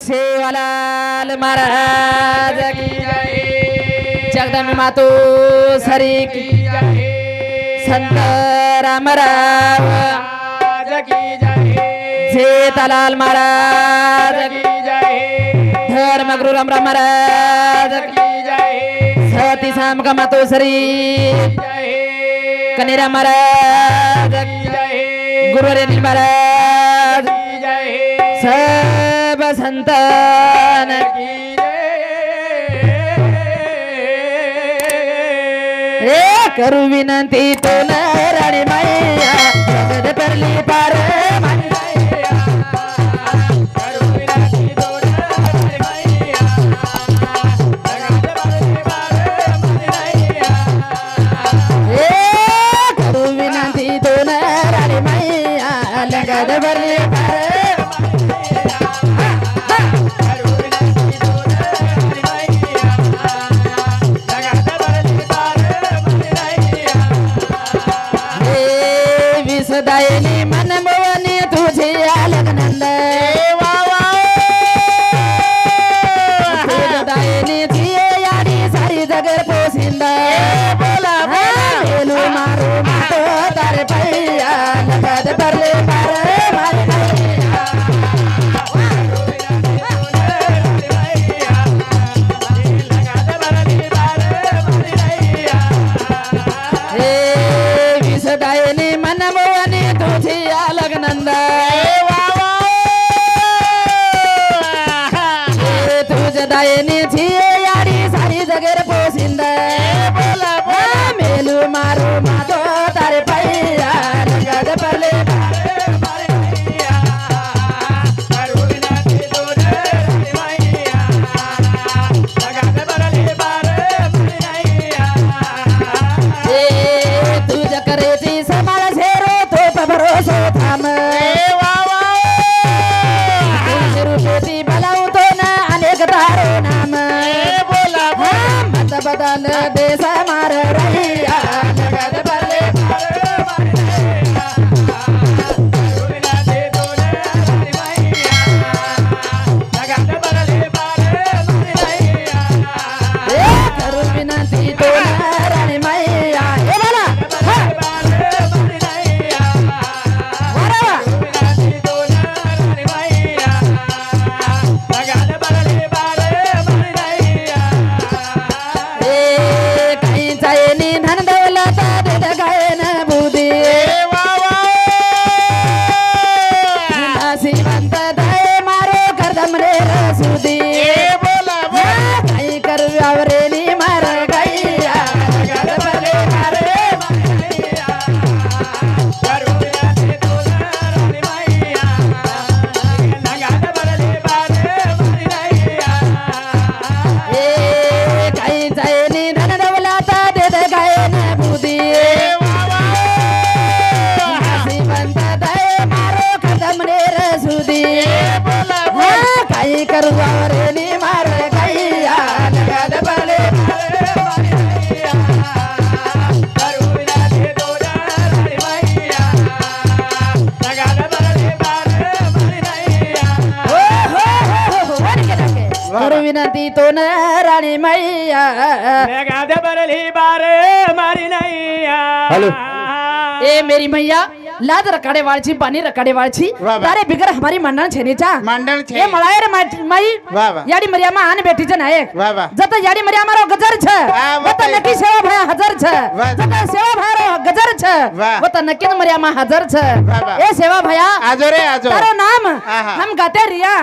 सेवालाल महाराज की जय, जगदंबे मातो सरी की जय, संत रामराव की जय, जेठालाल महाराज की जय, धर्मगुरु राम महाराज की जय, सती साम का मातो सरी कनेरा महाराज की जय, गुरु रेनी महाराज की जय, सब संतान की जय। करू विनंती तुला राणी मैया जगत परली पार माई मैया, करू विनंती तुला राणी मैया जगत परली पार माई मैया, करू विनंती तुला राणी मैया जगत परली पार दायनी मन मोहनी तुझे अलगनंद दायनी जिये यारी सारी जगर पोसिंद बोला बोलू मारू मातो तारे पैया लगद परले पार मारे दायनी मन मोहनी तुझी अलगनंद तुझ दायनी छिये यारी सारी जगेर पोसिंद बोला मेलू मारू मातो तारे पैया लगद परले बदल देश मार रहिया लगद परले करू विनंती तुला राणी मैया विनंती तो न राणी मैया लगद परली पार मारी नैया। हेलो ए मेरी मैया लाद रकाडे वाळची पाणी रकाडे वाळची तारे बिगर हमारी मंडण छेनीचा मंडण छे ए मळायर माई वाह वाह याडी मरियामा आन बेटीच नायक वाह वाह जत याडी मरियामा रो गजर छ वत नकी सेवा भया हजार छ जत सेवा भया रो गजर छ वत नकी मरियामा हजार छ ए सेवा भया आजो रे आजो तारो नाम हम गाते रिया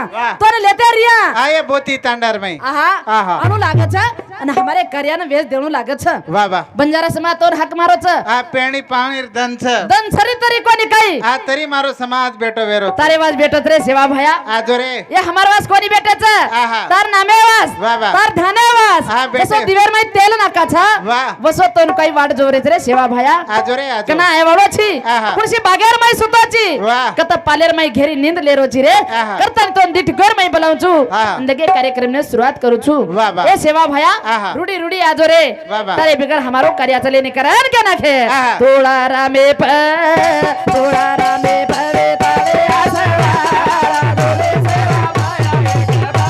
तोने लेते रिया आये बोती तांडार में आहा अनु लागत छ અને हमारे કર્યાને વેશ દેણું લાગે છે વાહ વાહ બંજારા સમાજ તોર હક મારો છે આ પેણી પાણી ધન છે ધન સરી તરી કોની કઈ આ તરી મારો સમાજ બેટો વેરો તારે વાસ બેટો તરે સેવા ભયા આજો રે એ हमार वास कोनी बेटे छ तार नामे वास वाह वाह तार धने वास बसो दिवेर में तेल नाका छ वाह बसो तोन कई वाट जोरे तरे सेवा भया आजो रे आजो कना ए बाबा छी कुणसी बागेर में सुतोची वाह कत पालेर में घेरी नींद ले रोची रे करतन तोन दिठ घर में बोलावछु अंदगे कार्यक्रम ने शुरुआत करू छु ए सेवा भया रूडी रूडी आजो रे तारे बिगर हमारो कार्य चले ने करन के नाखे थोड़ा रामे भवे तावे आसवा डोले सेवा भया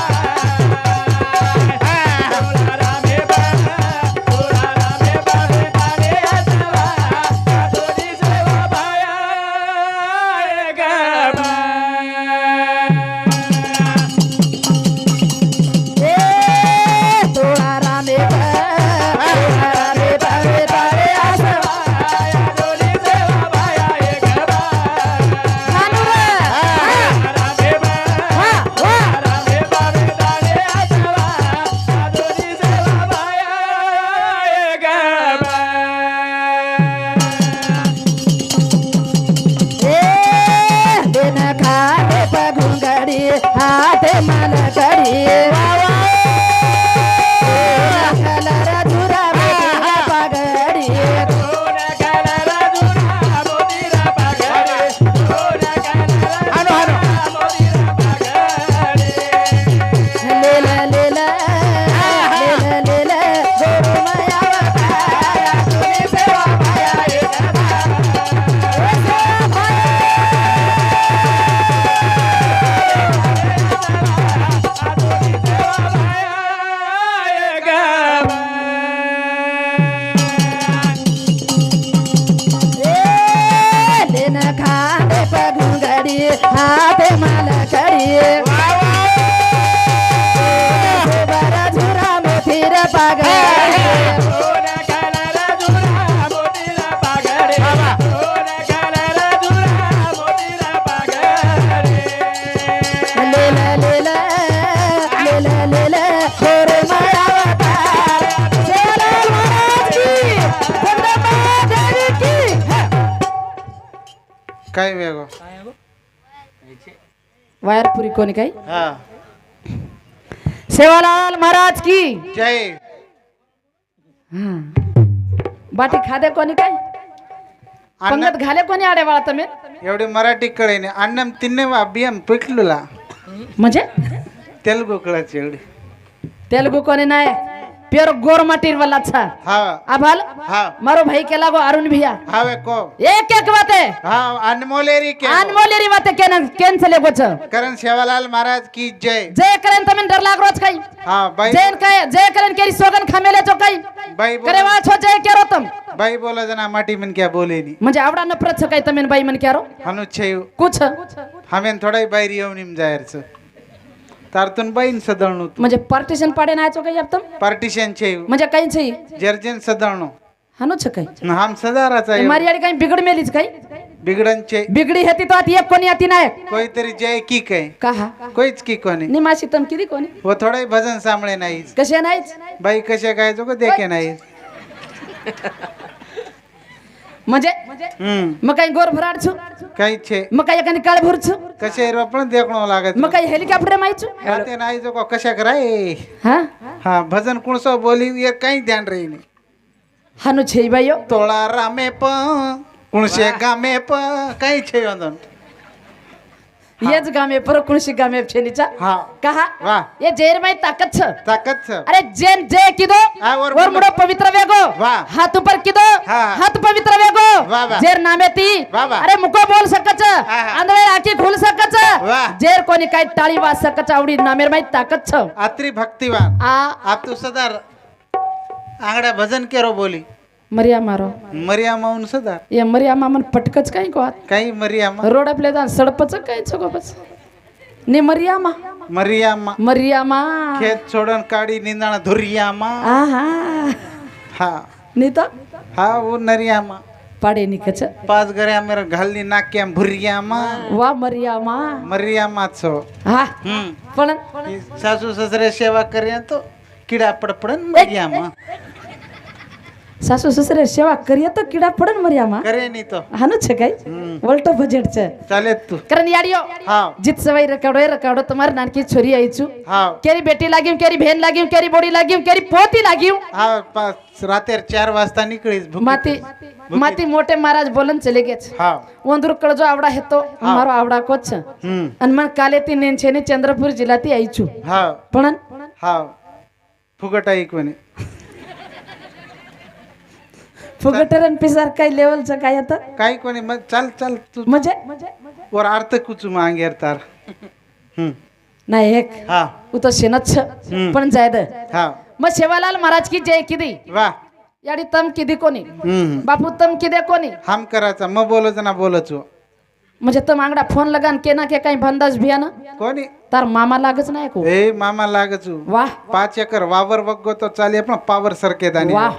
पागड सोन कलर जुळा मोतीला पागडे सोन कलर जुळा मोतीला पागडे लेला लेला लेला लेला गोर मायावता सेवालाल महाराज की जगदंबा देवी की काय वेगो वायर पुरी कोणी काही हा सेवालाल महाराज की जय हा बाटी खादे कोणी काय अन्न पंगत घाले कोणी आडे वाळा तुम्ही एवढी मराठी कळे नाही अन्नम तिन्ने बियम पिटलुला म्हणजे तेलुगू कळायची एवढी तेलुगु कोणी नाही प्योर गोर मटीर वाला अच्छा हा आभाल हा मारो भाई के लागो अरुण भैया हावे को एक एक बाते हा अनमोलेरी के अनमोलेरी बाते कैंसले गोच करण सेवालाल महाराज की जय जय करेन तमें डर लाग रोज काही हा बाई जैन काय जय करेन केरी सोगन खामेले तो काही बाई करे वा छो जय केरो तुम बाई बोला जना माटी मन क्या बोले नी म्हणजे आवडा नफरत छ काही तमें बाई मन क्यारो हनु छेव कुछ हमें थोड़ा बाहेर येऊन निम जायरच तारतून बाईन सदळणू म्हणजे पार्टिशन पाडे नायचो काही अब तुम पार्टिशन छेव म्हणजे काही छई जर्जन सदळणू हनु छ काही हम सदाराचा मारी आडी काही बिगड मेलीच काही बिगडन छे बिगडी हेती तो आती एक कोणी आती नायक कोई तरी जय की काय कहा कोईच की कोणी निमाशी तम किती कोणी वो थोड़ा भजन सांभळे नाही कसे नाहीच बाई कशा काय जो देखे नाही म्हणजे मग काही गोर भराड छु काही छे मग काही एखादी काळ भर छु कशे पण देखणो लागत मग काही हेलिकॉप्टर माहिती ते नाही जो कशा कराय हा हा भजन कुणसो बोली ये काही ध्यान रही नाही हनु छई बायो तोळा रामे प कुणशे गामे प काही छे वंदन येच गामे पर कुणशी गामे छेनीचा हा कहा वाह ये जेर माई ताकत छ ताकत छ अरे जेन जय किदो हा, वर वर मुडो पवित्र वेगो वाह. हाथ ऊपर किदो हा. हाथ पवित्र वेगो वाह, वाह. जेर नामे ती वाह, वाह. अरे मुको बोल सकच हा. अंधळे आखी खुल सकच वाह. जेर कोणी काही टाळी वाज सकच आवडी नामेर माई ताकत छ आत्री भक्तिवान आ आप तू सदार आंगडा भजन केरो बोली मरिया मारो मरिया माऊन सदार ये मरिया मामन पटकच काही को काही मरियामा रोड आपले जान सडपच काही छगो बस ने मरियामा मरियामा मरियामा खेत सोडन काडी निंदाणा धुरियामा आहा हा नी तो हा वो नरियामा पाडे निकच पाच गऱ्या मेरा घालनी नाक्या भुरियामा वा मरियामा मरियामा छो हा पण ही सासू ससरे सेवा करिया तो किडा पडपडन मरियामा सासू ससरे सेवा करिया तो किडा पडन मरियामा करे नी तो हानु छ काही वल्टो बजेट छ चाले तू कारण याडियो हा जित सवई रकाडो तुम्हार नानकी छोरी आईचू हा केरी बेटी लागियो केरी बहन लागियो केरी बोडी लागियो केरी पोती लागियो हा रातेर 4 वाजता निकळीस भुकी माती माती मोठे महाराज बोलन चले गेच हा ಒಂದ್ರು ಕಳಜೋ आवडा हेतो मारो आवडा कोच अन मन काले ती नेंछेने चंद्रपूर जिल्हाती आईचू हा पण हा फुगट ऐक म्हणे फुगटरन पिसार काय लेवलच काय आता काही कोणी मग चाल चाल तू म्हणजे वर अर्थ कुचू मांगेर तार नाही एक हा उ तो शेनच पण जायद हा मग सेवालाल महाराज की जय किदी वा याडी तम किदी कोणी बापू तम किदे कोणी हम करायचा मग बोलच ना बोलचो म्हणजे तम आंगडा फोन लगान के ना के काही भंदाज भिया ना कोणी तार मामा लागच नाही को ए मामा लागचू वाह 5 एकर वावर वग्गो तो चाले पण पावर सरके दानी वाह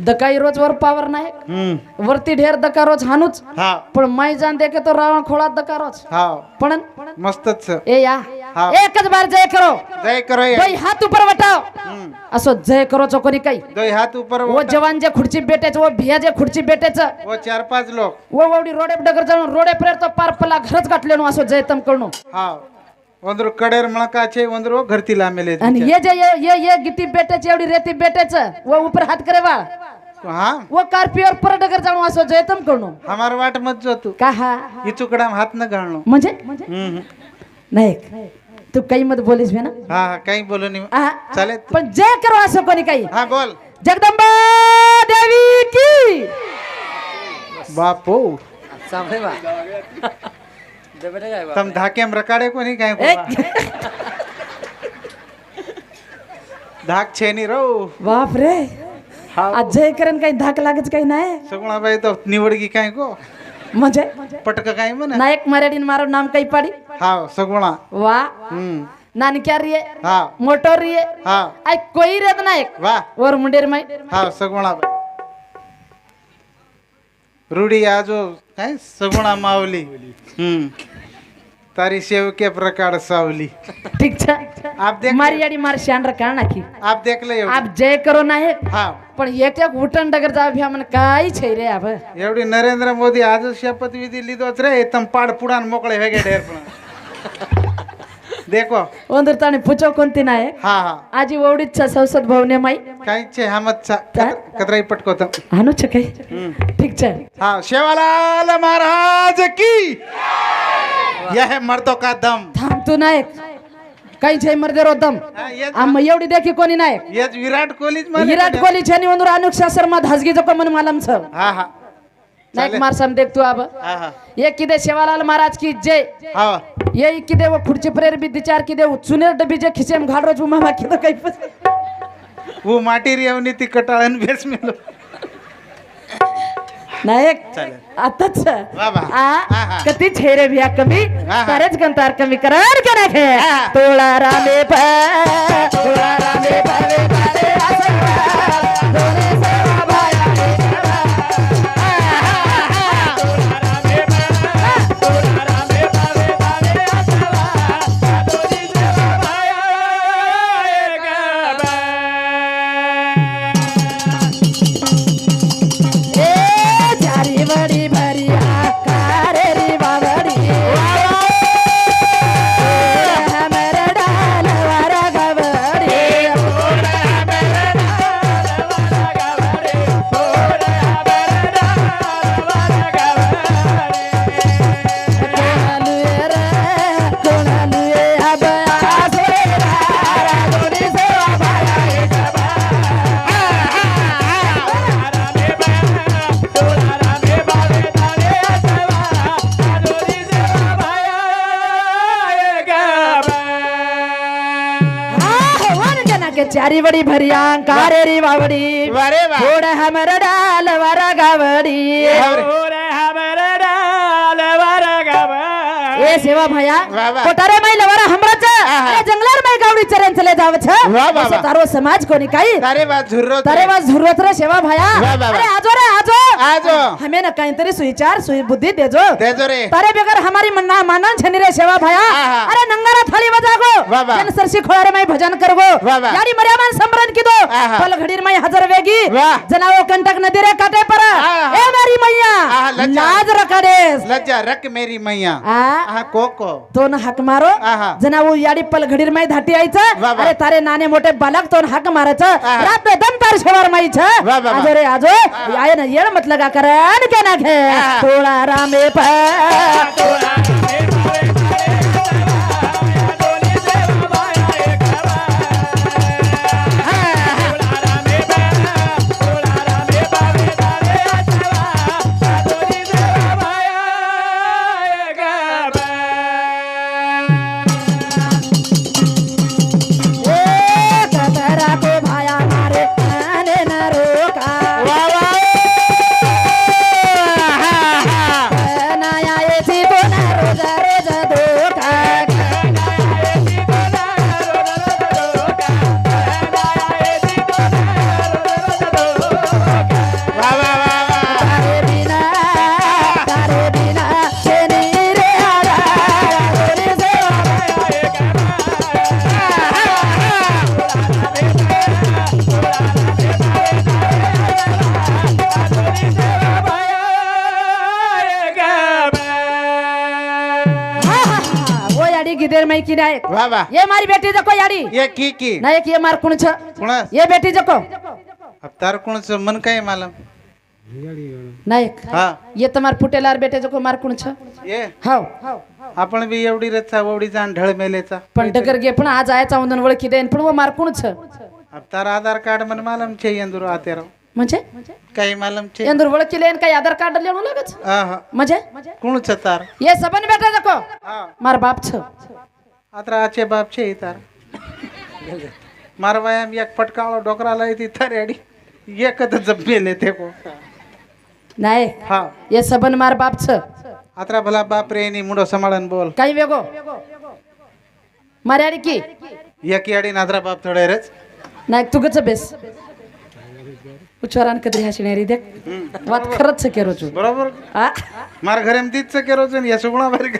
दकाई रोज वर पावर नाही वरती ढेर दका रोज हानूच हा पण माई जान देखे तो रावण खोळा दका रोज हा पण मस्तच ए या हा. एकच बार जय करो जय करो ये. दोई हात ऊपर वटाव असो जय करो चोकोनी काही दोय हात ऊपर वो जवान जे खुर्ची बेटेच वो भिया जे खुर्ची बेटेच वो 4-5 लोक वो वडी रोडे डगर जाऊन रोडे प्रेर तो पार पला घरच गाठलेनो असो जय तम करणो हा ಒಂದ್ರು ಕಡೆರ್ ಮಳಕಾಚೆ ಒಂದ್ರು घरतील आमेले आणि ये जे ये गिट्टी बेटेच एवढी रेती बेटेच वो ऊपर हात करे वाळ हाँ वो कार्पियर पर डगर जाऊन असो जय तम करणो हमार वाट मत जो तू का हा इचुकडा हात न घालणो म्हणजे नाही तू काही मत बोलीस बे ना हा काही बोलू नाही आहा. चालेल तू. पण जय करो असो कोणी काही हा बोल जगदंबा देवी की बापो सामने बा बेटा काय तम धाकेम रकाडे कोणी काय धाक छेनी रो बाप रे हा आज जय करण काही धाक लागच काही नाही सगळा बाई तो निवडगी काय गो म्हणजे पटक काय म्हण नायक मराठीन मारो नाम काही पाडी हा सगळा वा नानक्या रिये हा मोटर रिये हा आई कोई रेत नायक वा और मुंडेर माई हा सगुणाबाई रूढी आजो काय सगुणा मावली तारी सेव के प्रकार सावली ठीक छा आप देख मारी याडी मार शान रखा नाखी आप देख ले एवढी. आप जय करो नायक हा पण एक एक उठण डगर जाव भ्या मन काय छै रे अब एवढी नरेंद्र मोदी आज शपथविधी लिधोच रे तम पाड पुडान मोकळे वेगे ढेर पण देखो ಒಂದರ ತಾನೆ ಪುಚೋ ಕೊಂತಿನಾಯೆ हा हा आजी ओवडीच संसद भवने माई काही छे हमतचा कतराई पटकोत हानु छ काय ठीक छ हा शेवालाल महाराज की यह है मर्दों का दम थांब तू नायक काही छै मर्दे रो दम हा, येच आम एवढी देखी कोणी नायक येच विराट कोहलीच माने विराट कोहली छनी ಒಂದರ अनुक्षा शर्मा धासगी जको मन मालम छ हा हा नायक मार सम देख तू अब हा हा ये किदे शेवालाल महाराज की जय हा ये किदे वो खुर्ची प्रेर विचार किदे चुनेर डबी जे खिचेम घाल रो मामा किदे काही वो माटी रेवनी ती कटाळन बेस मिलो नायक चालेल. आताच वा वा. हा, हा. कती छेरे भिया कमी हा, हा. तारेच गंतार कमी करार के नाखे हा. तोळा रामे तोळा रामे पावे पावे आसरा दोने सेवा भाया ए जारी बड़ी भरिया कारे री बावड़ी हमर डाल वारा गवड़ी कोणालुए रे कोणालुए अब आसे रा दोनी सेवा भाया एक के चारी बड़ी भरिया कारे री बावड़ी वारे वा थोड़ा हमर डाल वारा गावड़ी ए सेवा भैया वा वा. कोटारे माई लवारा हमराच अरे जंगलार माई गावडी चरण चले जाव छ वा वा वा. तारो समाज कोणी काही तारे बा झुर्रो तारे वाज झुरवत रे सेवा भैया वा वा वा. अरे आजो रे आजो आजो हमें ना काहीतरी सुविचार सुई बुद्धी देजो तेजो रे तारे बेगर हमारी मन्ना मानन छनी रे सेवा भैया आहा. अरे नंगारा थाली बजागो वा वा. जन सरसी खोळारे माई भजन करगो वा वा. याडी मर्यामान संबरण किदो आहा. पल घडीर माई हजर वेगी वाह. जनावो कंटक नदी रे काटे पर आहा. ए मेरी मैया आहा, लज्जा. लाज रकाडेस लज्जा रख मेरी मैया आ हा कोको तोन हाक मारो आहा. जनावो याडी पल घडीर माई धाटी आईच वा वा. अरे तारे नाने मोठे बालक तोन हाक मारच आहा. रात दम तार शेवार माई छ वा वा वा. आजो रे आजो आये ना येळ मत लगा करन के ना घे आहा. तोळा रामे प कतरा को भाया मारे आने न रोका नया ऐसी बोना रोजा रोजा धोखा वा वा वा वा तारे बिना शेनी रे आरा गोरी सेवा वो याडी गिदेर माई की नायक वा वा ये मारी बेटी जको याडी ये की नायक ये मार कुण छ कुणा ये बेटी जको अब तार कोणच मन काय मालम नायक हा ये तुम्हार फुटेलार बेटे जको मार कुण छ ये हाव आपण बी एवढी रचा ववडी जाण ढळ मेलेचा पण डगर गे पण आज आयाचा उंदन वळखी देन पण वो मार कुण छ अब तार आधार कार्ड मन मालम छे यंदुर आतेरो म्हणजे काही मालम छे यंदुर वळखी लेन काय आधार कार्ड लेणू लागच आहा म्हणजे कोणच तार ये सबन बेटा जको हा मार बाप छ आत्रा आचे बाप छे तार मारवायाम एक पटकाळो डोकराला येती थरेडी एकच जमेले ते को नाही हा ये सबन मार बाप छ आत्रा भला बाप रे नी मुंडो सांभाळन बोल काही वेगो मार्याडी की एक याडी नादरा बाप थोडे रेच नाही तू गच बेस उच्चारण कधी हसणारी देख वात खरंच केरो तू बरोबर आ मार घरे में दीद से केरो छे या सुगुणा भरी के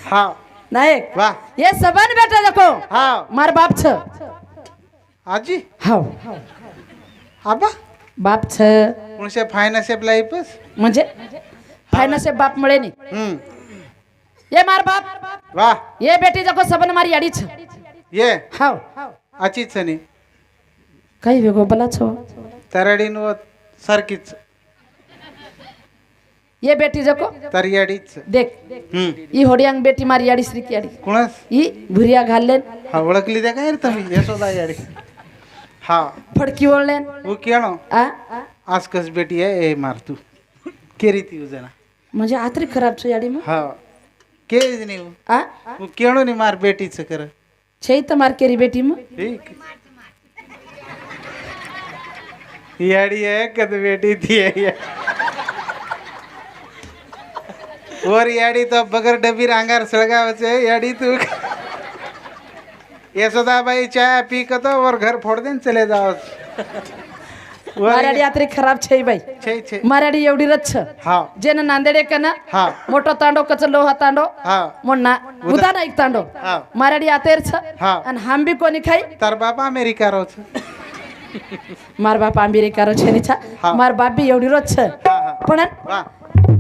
हाँ नाही वाह ये सबन बेटा देखो हाँ मार बाप छ आजी हाव आबा बाप छ उनसे फायनान्शियल लाईफच म्हणजे फायनान्स बाप મળે ની ये मार बाप वाह ये बेटी जको सबन मारी याडी छ ये हाव आची छनी काही वेगो बला छो तरडीन व सरकीच ये बेटी जको तरियाडीच देख ई होडियांग बेटी मारी याडी श्री की याडी कुणास ई भुरिया घाललेन हा ओळखली द्या काय रे तुम्ही यशोदा याडी हा फडकी ओळलेन वो केणो आ आसकस बेटी आहे ए मार तू केरी ती उजना म्हणजे आतरी खराब छ याडी म हा केज नी आ वो केणो नी मार बेटीच कर छै त मार केरी बेटी म ठीक याडी है कद बेटी थी है और याडी तो बगर डबी रांगार सळगावचे याडी तू यशोदाबाई चाय पी के तो और घर फोड़ देन चले जाओ माराडी आतरी खराब छै बाई छे छे माराडी एवढी रच छ हा जेन नांदेडे कना हा मोठो तांडो कच लोहा तांडो हा मोन्ना उदा ना एक तांडो हा माराडी आतेर छ हा आणि हम भी कोणी खाई तार बाप अमेरिका रो छ मार बाप अमेरिका रो छेनी छा हा. मार बाप भी एवढी रोज छ हा हा पण वाह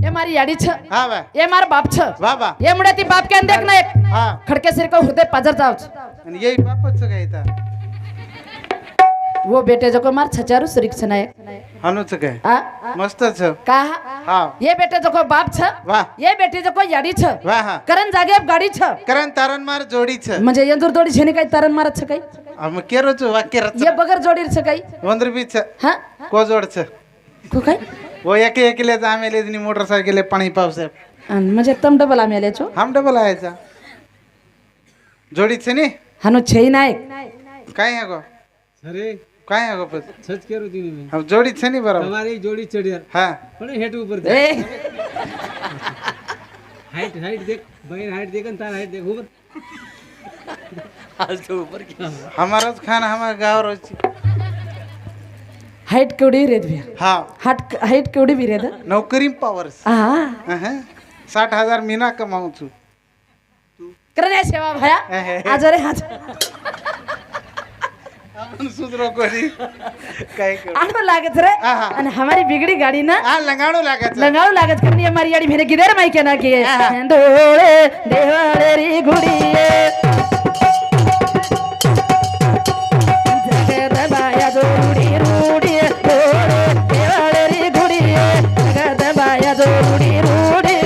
ये मारी याडी छ हा वाह ये मार बाप छ वाह वाह ये मुळे ती बाप केन देख ना एक हा खडके सिर को हृदय पाजर जावच आणि येई बापच काय ता वो बेटे जको मार छचारू सुरिक्ष नायक हनुच काय आ मस्त छ का हा ये बेटे जको बाप छ वाह ये बेटे जको याडी छ वाह हा करण जागे गाडी छ करण तारण मार जोडी छ म्हणजे यंदूर दोडी छेनी काही तारण मारत छ काही हम केरो छ वाक्य रच ये बगर जोडी छ काही वंदर बी छ हा को जोड छ को काय वो एके एकेले आमेले नी मोटरसायकल पाणी पावस आणि म्हणजे तम डबल आम्ही आले छो हम डबल आयचा जोडी छ नी हानो छई नायक काय है गो अरे काय है गो पत सच कह रही थी मैं हम जोडी छ नी बरोबर हमारी जोड़ी चढ़िया हाँ पण हेट ऊपर ए हाइट हाइट देख बहन हाइट देख तार हाइट देख ऊपर आज तो ऊपर क्या हमारा खाना हमारा गाँव रोज हाइट केवढी रेद भी हाँ हाइट केवढी भी रेद नौकरी पावर्स हा 60,000 मीना कमाऊ छू करणे सेवा भया आज रे आज आपण सुधरो कोणी काय कर आनो लागत रे आहा. आणि हमारी बिगड़ी गाड़ी ना आ लंगाणो लागत लंगाऊ लागत करनी हमारी याडी भेने किधर माई के ना किए डोळे देवाळे री गुडीए जगत बाया जोडी रूडी डोळे देवाळे री गुडीए जगत बाया जोडी रूडी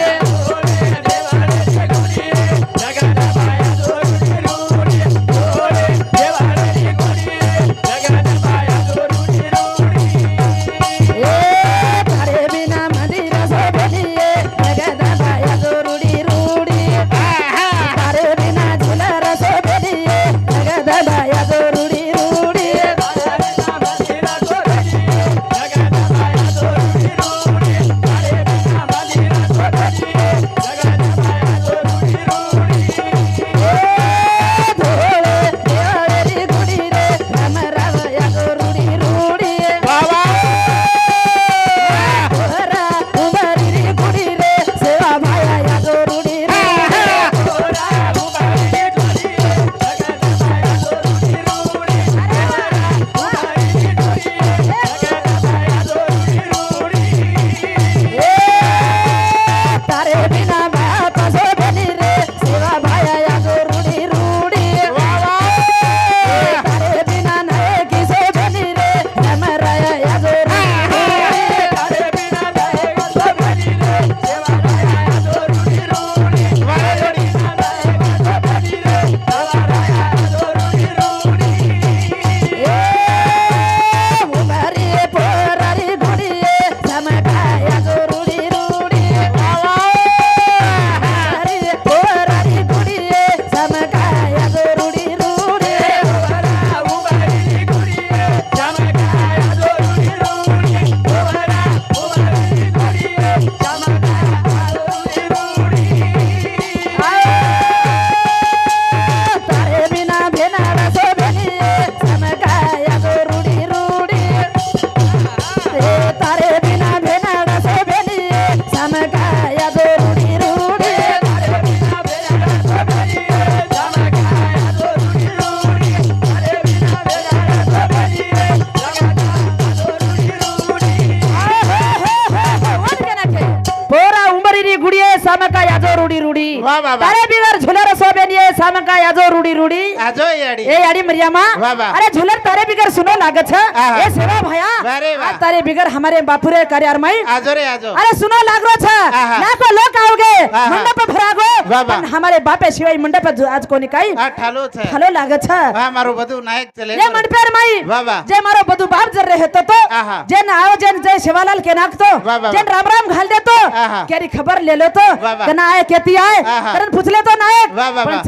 आजो रूडी रूडी वाह, वाह, वाह. तारे बिगर झुलर सोबेन ये सामका आजो रूडी रूडी आजो याडी ए याडी मरियामा वाह, वाह. अरे झुलर तारे बिगर सुनो लागत छ आहा. ए सेवा भया अरे वाह. आज तारे बिगर हमारे बापुरे कार्यार में आजो रे आजो अरे सुनो लाग रो छ आहा. नाको लोक आओगे आहा. मंडप पे भरागो वाह, वाह. पण हमारे बापे शिवाय मंडप पे आज कोनी काई આ ઠાલો છે हलो लागत छ હા મારું બધું નાયક ચલે ये मंडपेर माई वाह, वाह. जे मारो बधु बाप जर रहे तो आहा. जेन आओ जेन जय शिवालाल के नाक तो वाह, वाह, जेन राम राम घाल दे तो आहा. केरी खबर ले लो तो वाह, वाह. कना आए केती आए आहा. करन पूछ ले तो नायक वाह, वाह, पण वाह.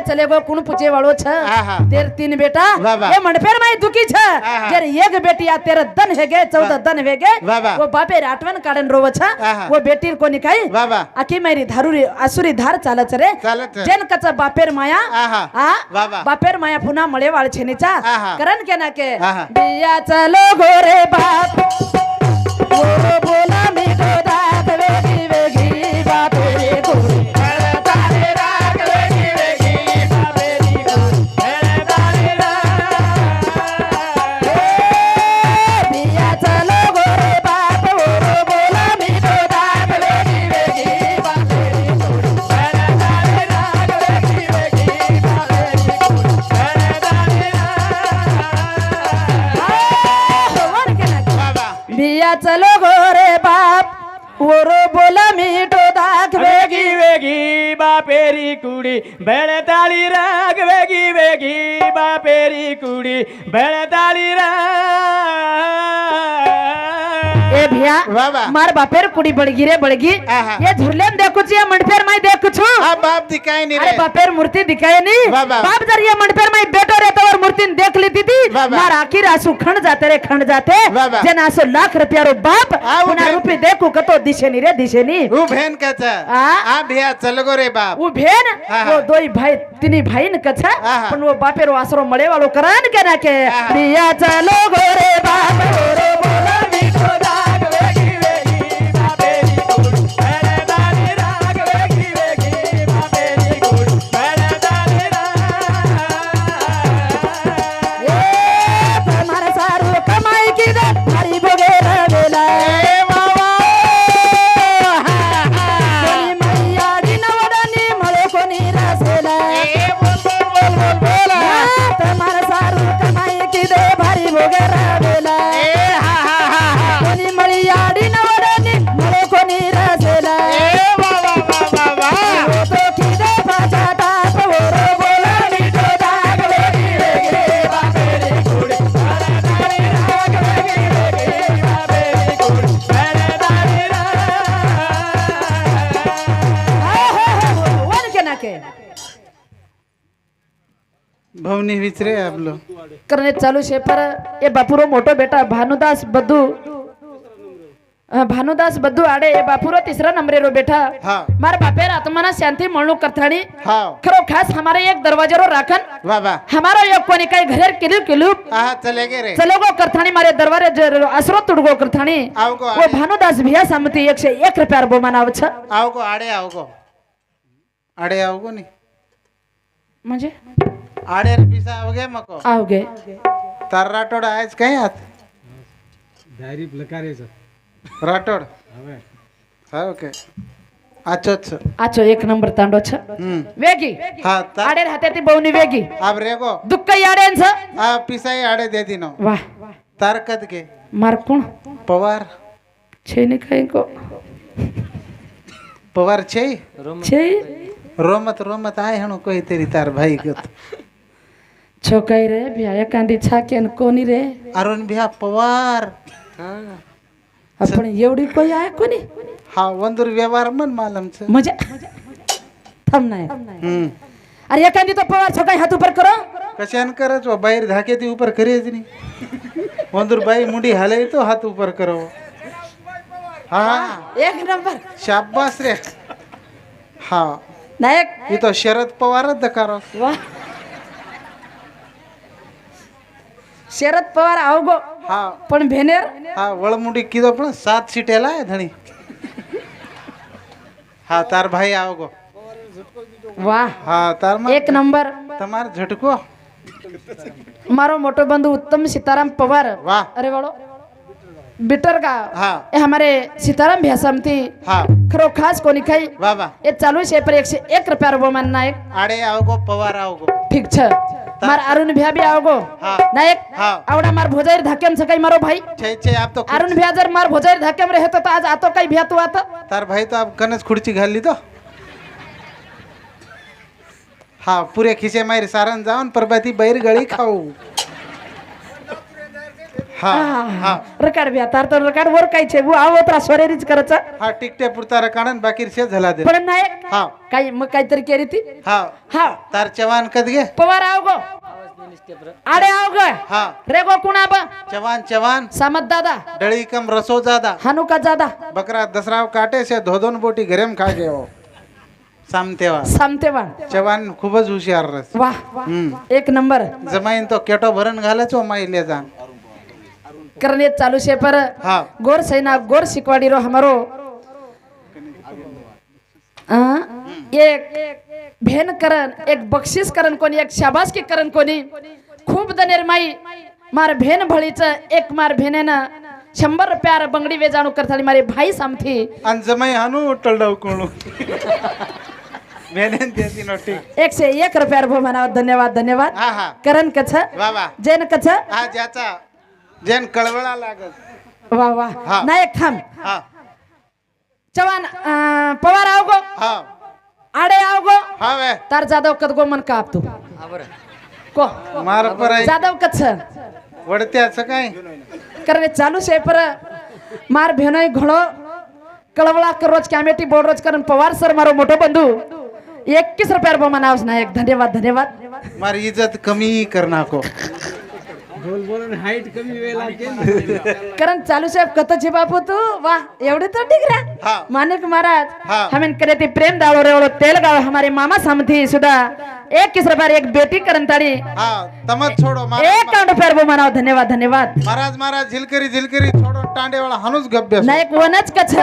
चले गो कुण पूछे वाळो छ आहा. तेर तीन बेटा वाह, वाह. ये मंडपेर माई दुखी छ आहा. जेर एक बेटी आ तेर दन हेगे 14 दन हेगे वाह, वाह. वो बापे राटवन काढन रोव छ आहा. वो बेटी कोनी काय वाह, वाह. आकी मेरी धारुरी आसुरी धार चालच रे चालत. जेन कचा बापेर माया आहा. आ वाह, वाह. बापेर माया पुन्हा मळे वाळ छेनीचा आहा. करन के ना के आहा. बिया चलो गोरे बाप गोरो बोला मी तो दात वेगी वेगी बापेरी गोरी तारे राग वेगी वेगी बापेरी गोरी तारे राग बिया चलो गोरे बाप गोरो बोला मी तो दात वेगी वेगी बापेरी गोरी तारे राग वेगी वेगी बापेरी गोरी तारे राग बिया चलो गोरे बाप ओरो बोला मीठो दाख वेगी वेगी बापेरी कुडी बेळताळी राग वेगी वेगी बापेरी कुडी बेळताळी राग ए भैया वाह, वाह. मार बापेर कुड़ी बड़गी रे बड़गी आहा. ये झुरलेन देखु छी मंडपेर माई देखु छु આ બાપ દિખાય નહીં अरे रे बापेर मूर्ति दिखाए नहीं वाह, वाह. बाप जर ये मंडपेर माई बेटो रे तो और मूर्ति देख लेती थी वाह, वाह. मार आखिर आंसू खंड जाते रे खंड जाते वाह, वाह. जन आंसू लाख रुपया रो बाप आ, वो पुना भेन- रूपी देखू कतो दिशे नहीं रे दिशे नहीं હું ભેન કે છે आ? આ ભैया चल गो रे बाप वो भेन हाँ, वो हाँ. दोई भाई तिनी भाई न कछा हाँ. पण वो बापेरो आसरो मळे वालो करान के ना के हाँ. बिया चलो गोरे बाप गोरो बोला मीठो दाग वेगी वेगी बापेरी कुडी बेळताळी राग वेगी वेगी बापेरी कुडी बेळताळी राग ए तुम्हारे सारू कमाई की दे हरी बोगे रवेला એ બાબા कोणी मैया दिनवडनी मळे कोणी रसेला એ બોલ બોल બોल બોલ तुम्हारे सारू कमाई की दे भारी बोगे रवेला એ હા હા હા હા कोणी मैया दिनवडनी मळे कोणी रसेला એ વાહ વાહ વાહ વાહ વાહ वो तो की दे पाचा टाप ओरो बोला मीठो दाग वेगी वेगी बापेरी कुडी बेळताळी राग वेगी वेगी बापेरी कुडी बेळताळी राग वन के नाके ભવની વિચરે આપલો करणे चालू शे पर ये बापुरो मोटो बेटा भानुदास बद्दू भानुदास बद्दू आडे ये बापुरो तीसरा नंबरे रो बेटा हाँ. मार बापेर आत्माना शांति म्हणू करथाणी હા खरो खास हमारे एक दरवाजे रो राखन વાહ વાહ हमारो एक कोणी काही घरेर किलू किलू આહા ચલે ગે રે चलोगो करथाणी मारे दरवाजे आसरो तुडगो करथाणी आवगो वो भानुदास भिया सामती 101 रुपया रो मानाव छ આવગો આડે આવગો ની म्हणजे આડે પીસા આવગે મકો आवगे તાર રાટોડ આજ કઈ હાથ डायरी लकारेचं રાટોડ હવે હા ઓકે આચો જ आचो एक नंबर तांडो छ वेगी હા તાર आडे राहते ती बहुनी वेगी આબ રેગો दुःख याडेन छ આ પીસાઈ આડે દે દીનો वाह તાર કદ કે मार कोण પવાર छे ने काही को પવાર છે छे રોમત રોમત આય હણો કોઈ તેરી તાર ભાઈ ગત छोकाई रे बिया एकांदी छाकेन कोणी रे અરુણ ભ્યા પવાર आपण एवढी कोई आहे कोणी હા વંદુર વ્યવહાર મન માલમ છે म्हणजे थांब नाही अरे एकांदी तो पवार छोकाई हात ऊपर करो કશાન કરે છો બાहेर ધાકેથી ઉપર કરે જ નહીં વંદુર બાઈ મુંડી હાલે તો હાથ ઉપર કરો હા एक नंबर શાબાશ રે હા नायक એ તો શરદ પવાર જ દકારો वाह शरद पवार आवगो હા पण भेनेर હા વળમુંડી કીધો પણ 7 સીટેલા હે ધણી હા તાર ભાઈ આવગો वाह હા તાર માં एक नंबर તમાર ઝટકો मारो मोटो बंधू उत्तम सीताराम पवार વાહ अरे वाळो बिटर का हा ये हमारे सीताराम भैया समती हा खरो खास कोणी खाई बाबा ये चालू છે पर 101 रुपया रो मानना एक आडे आवगो पवार आवगो ठीक छ मार अरुण भैया भी आओगो हाँ। नायक हाँ। आवडा मार भोजाईर धाक्यम सकाई मारो भाई छे आप तो अरुण भैया जर मार भोजाईर धाक्यम रहे तो आज आतो काही भैया तू आता तार भाई तो आप गणेश खुर्ची घालली तो हा पुरे खिसे मारी सारण जाऊन परबाती बैर गळी खाऊ हा हा रकाड भैया तार तो रकाड वर काही छे वो आવો त्रा सोरेरीच करचा हा टिकटे पुरता काढन बाकी शे झाला दे पण नायक हा काही मग काहीतरी केली ती हा हा तार चवान कद गे पवार आओगो आडे आओगो हा रेगो कुणा बा चवान चवान सामत दादा डळी कम रसो ज्यादा हानुका दादा बकरा दसराव काटे से धोधोन बोटी घरेम खा गए हो सामतेवा सामतेवा चवान खूबच हुशार रस वाह एक नंबर जमाईन तो केटो भरण घालाचो माई ले जा करने चालू से पर हा गोर सेना गोर शिकवाड़ी रो हमारो एक भेन करन एक बक्षीस करन कोणी एक शाबास की करन कोणी खूप दनेर माई मार भेन भळीच एक मार भेनेनं 100 रुपया बंगडी वेजाणू करताली मारे भाई सामथी आणि जमाई हानू टळडाव कोणू मेहनत देती नोटी 101 रुपया रो मनाव धन्यवाद धन्यवाद हा हा करन कछ वा वा जैन कछ हा ज्याचा जेन कळवळा लागत वाह वाह हा. नायक थांब हा चव्हाण पवार आओगो हा आडे आओगो हा वे तार जादव कदगो मन का आप तू को मार पर आई जादव कच्छ वडत्याचं काय करणे चालू से पर मार भेनोय घोडो कळवळा कर रोज कॅमेटी बोर्ड रोज करून पवार सर मारो मोठो बंधू 21 रुपया रो मनावस नायक धन्यवाद धन्यवाद मार इज्जत कमी करना को बोल बोलून हाईट कमी वेळ लागेल करण चालू साहेब कतची बापू तू वाह एवढे तो डिगरा हा. मानिक महाराज हा. हमें करे ती प्रेम दावो रे तेल गाव हमारे मामा समथी सुधा 21 रुपया एक बेटी करन ताड़ी हा तमत छोड़ो 1 रुपया रो मनाव धन्यवाद धन्यवाद महाराज महाराज झिलकरी झिलकरी छोड़ो टांडे वाला हनुस गब्बे नायक वनच कछ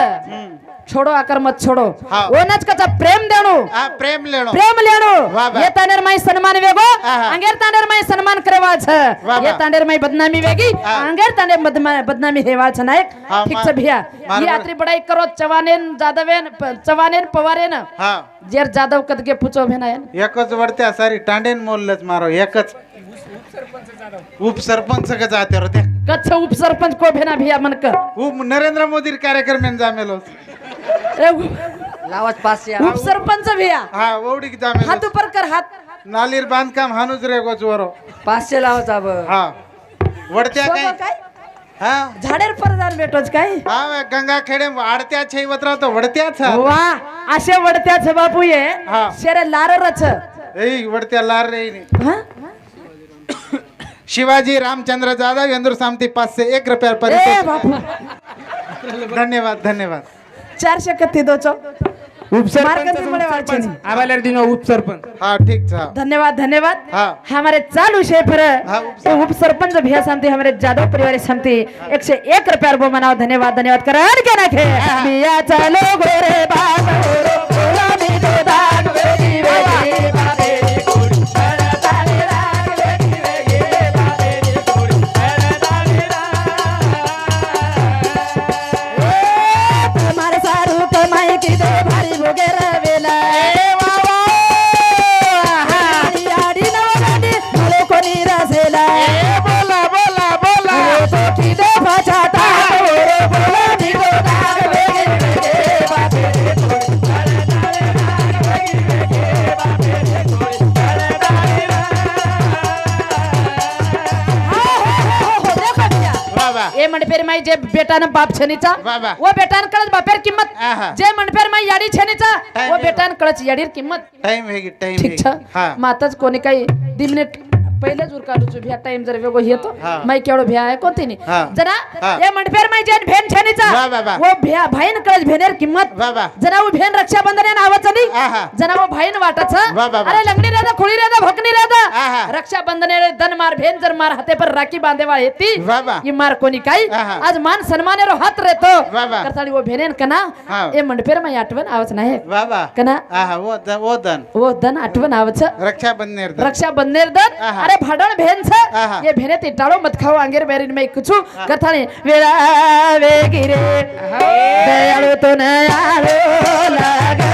छोड़ो आकर मत छोड़ो हा. वनच कछ प्रेम देणू हा प्रेम लेणो प्रेम लेणू वाह, वाह. ये तानेर माई सन्मान वेगो आहा. अंगेर तानेर माई सन्मान करवा छ वाह, ये वाह. तानेर माई बदनामी वेगी हा. अंगेर तानेर बदनामी हेवा छ नायक हा, ठीक मा- छ भैया मार- ये आत्री बड़ाई करो चवानेन जादवेन चवानेन पवारेन हा जेर जादव कदगे पुचो भेनायन एकच वडत्या सारी टांडेन मोललच मारो एकच उपसरपंच का जाते रे कच्छ उपसरपंच को भेना भैया मन क उप नरेंद्र मोदी कार्यक्रम में जामेलो लावाच 500 उपसरपंच भैया हा ओडी की जामेलो हाथ ऊपर कर हाथ नालीर बांधकाम हानुज रे गोचवरो 500 लावाच अब हा वडत्या सोबो काय काय हा झाडेर परदान भेटोच काय हा वे गंगा खेडे आडत्या छै वतरा तो वडत्याच हा वाह असे वडत्याच बापू ये हा. शेरे लाररच ए वडत्या लार रे हा शिवाजी रामचंद्र जाधव यंदूर सामती 5 से 1 रुपया ए परितोष बापू धन्यवाद धन्यवाद 400 कत्ती दोचो मार्गदर्शन बड़े वाचनी आबालेर दिनो उपसरपंच हा ठीक था धन्यवाद धन्यवाद हा. हमारे चालू शे पर हा, उप सरपंच भैया समती हमारे जादव परिवार समती 101 रुपया रो मनाओ धन्यवाद धन्यवाद करान के रखे बिया चलो गोरे बाबा बोला मी तो दाग वेगी वेगी बाबे कुड़ी ताले राग वेगी वेगी बाबे कुड़ी ताले राग तुम्हारे सारू कमाई की दो भारी भोगेरा वेला बोला बोला बोला तो की दो बचाता बोला नी दो दाग वेगे बाबे वाह वाह ए मनपेर माई जे बेटानं बाप छनीचा वाह, वाह. वो बेटान कळच बापेर किंमत आहा. जे मनपेर माई याडी छनीचा टाइम वो आहे. बेटान कळच याडीर किंमत टाइम है टाइम ठीक छ हा मातच कोणी काही 2 मिनिट पहिले जूर काढू छु भ्या टाइम जर वेगो येतो हा. माई केवढो भ्या आहे कोणती नी हा. जरा हा. ए मनपेर माई जेन भेन छनीचा वाह, वाह, वाह. वो भ्या भाईन कळच भेनेर किंमत वाह, वाह. जरा वो भेन रक्षाबंधन या नावाचं नी आहा. जना वो भाईन वाटच वाह, वाह, वाह. अरे लंगडी रे खुळी रे भकनी रे दादा आहा. रक्षाबंधन दन मार भेन जर मार हाते पर राखी बांधे वाळ येती बाबा. ये मार कोणी काही आहा. आज मान सन्माने रो हात रेतो बाबा. करताळी वो भेनेन कना हा. ए मंडपेर मै आठवण आवच नाही बाबा कना आहा वो दन वो दन आठवण आवच रक्षाबंधन रक्षाबंधन दन आहा. अरे भाडण भेन छ आहा. ये भेने ते टाळो मत खाओ अंगेर बेरीन मै कुछु करताळी वेळा वेगिरे दयाळू तो नयाळू लागे